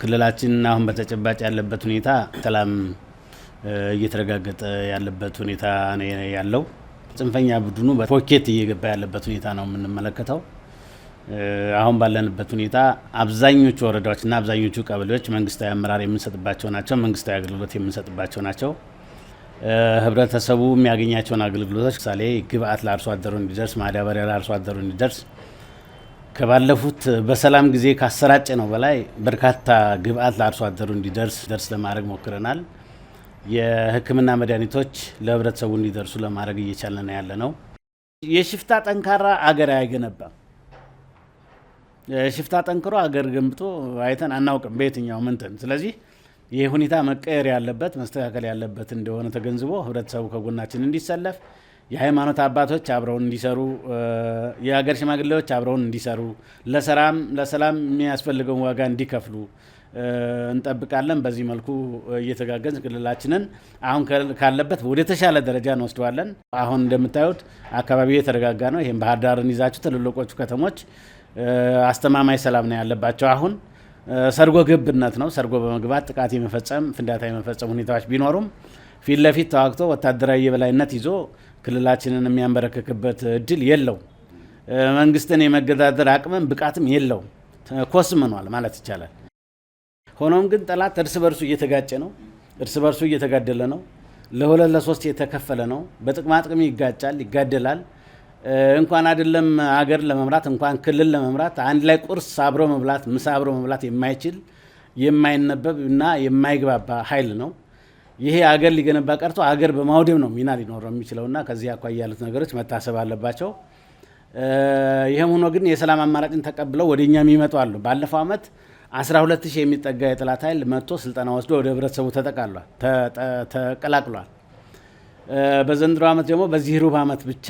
ክልላችን አሁን በተጨባጭ ያለበት ሁኔታ ሰላም እየተረጋገጠ ያለበት ሁኔታ ነው ያለው። ጽንፈኛ ቡድኑ በፖኬት እየገባ ያለበት ሁኔታ ነው የምንመለከተው። አሁን ባለንበት ሁኔታ አብዛኞቹ ወረዳዎችና አብዛኞቹ ቀበሌዎች መንግስታዊ አመራር የምንሰጥባቸው ናቸው፣ መንግስታዊ አገልግሎት የምንሰጥባቸው ናቸው። ህብረተሰቡ የሚያገኛቸውን አገልግሎቶች ለምሳሌ ግብአት ለአርሶ አደሩ እንዲደርስ፣ ማዳበሪያ ለአርሶ አደሩ እንዲደርስ ከባለፉት በሰላም ጊዜ ካሰራጨ ነው በላይ በርካታ ግብአት ለአርሶ አደሩ እንዲደርስ ለማድረግ ሞክረናል። የሕክምና መድኃኒቶች ለህብረተሰቡ እንዲደርሱ ለማድረግ እየቻለን ያለ ነው። የሽፍታ ጠንካራ አገር አይገነባም። ሽፍታ ጠንክሮ አገር ገንብቶ አይተን አናውቅም በየትኛው ምንትን። ስለዚህ ይህ ሁኔታ መቀየር ያለበት መስተካከል ያለበት እንደሆነ ተገንዝቦ ህብረተሰቡ ከጎናችን እንዲሰለፍ፣ የሃይማኖት አባቶች አብረውን እንዲሰሩ፣ የሀገር ሽማግሌዎች አብረውን እንዲሰሩ፣ ለሰላም የሚያስፈልገውን ዋጋ እንዲከፍሉ እንጠብቃለን። በዚህ መልኩ እየተጋገዝ ክልላችንን አሁን ካለበት ወደ ተሻለ ደረጃ እንወስደዋለን። አሁን እንደምታዩት አካባቢው የተረጋጋ ነው። ይህም ባህር ዳርን ይዛችሁ ትልልቆቹ ከተሞች አስተማማኝ ሰላም ነው ያለባቸው። አሁን ሰርጎ ገብነት ነው። ሰርጎ በመግባት ጥቃት የመፈጸም ፍንዳታ የመፈጸም ሁኔታዎች ቢኖሩም ፊት ለፊት ተዋግቶ ወታደራዊ የበላይነት ይዞ ክልላችንን የሚያንበረክክበት እድል የለው። መንግስትን የመገዳደር አቅምም ብቃትም የለው። ኮስምኗል ማለት ይቻላል። ሆኖም ግን ጠላት እርስ በርሱ እየተጋጨ ነው። እርስ በርሱ እየተጋደለ ነው። ለሁለት ለሶስት የተከፈለ ነው። በጥቅማ ጥቅም ይጋጫል፣ ይጋደላል። እንኳን አይደለም አገር ለመምራት እንኳን ክልል ለመምራት አንድ ላይ ቁርስ አብሮ መብላት፣ ምሳ አብሮ መብላት የማይችል የማይነበብ እና የማይግባባ ኃይል ነው። ይሄ አገር ሊገነባ ቀርቶ አገር በማውደም ነው ሚና ሊኖረው የሚችለውና ከዚህ አኳያ ያሉት ነገሮች መታሰብ አለባቸው። ይህም ሆኖ ግን የሰላም አማራጭን ተቀብለው ወደኛ የሚመጡ አሉ። ባለፈው ዓመት 12000 የሚጠጋ የጠላት ኃይል መጥቶ ስልጠና ወስዶ ወደ ህብረተሰቡ ተቀላቅሏል። በዘንድሮ ዓመት ደግሞ በዚህ ሩብ ዓመት ብቻ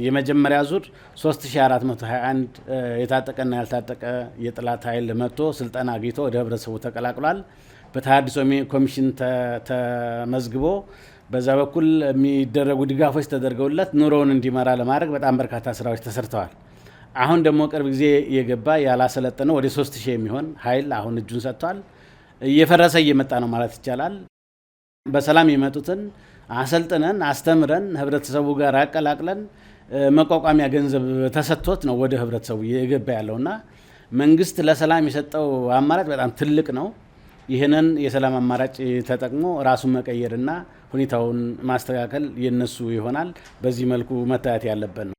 የመጀመሪያ ዙር 3421 የታጠቀና ያልታጠቀ የጠላት ኃይል መጥቶ ስልጠና አግኝቶ ወደ ህብረተሰቡ ተቀላቅሏል። በተሃድሶ ኮሚሽን ተመዝግቦ በዛ በኩል የሚደረጉ ድጋፎች ተደርገውለት ኑሮውን እንዲመራ ለማድረግ በጣም በርካታ ስራዎች ተሰርተዋል። አሁን ደግሞ ቅርብ ጊዜ የገባ ያላሰለጠነው ወደ 3000 የሚሆን ኃይል አሁን እጁን ሰጥቷል። እየፈረሰ እየመጣ ነው ማለት ይቻላል። በሰላም የመጡትን አሰልጥነን አስተምረን ህብረተሰቡ ጋር አቀላቅለን መቋቋሚያ ገንዘብ ተሰጥቶት ነው ወደ ህብረተሰቡ የገባ ያለውና መንግስት ለሰላም የሰጠው አማራጭ በጣም ትልቅ ነው። ይህንን የሰላም አማራጭ ተጠቅሞ ራሱን መቀየርና ሁኔታውን ማስተካከል የነሱ ይሆናል። በዚህ መልኩ መታየት ያለበት ነው።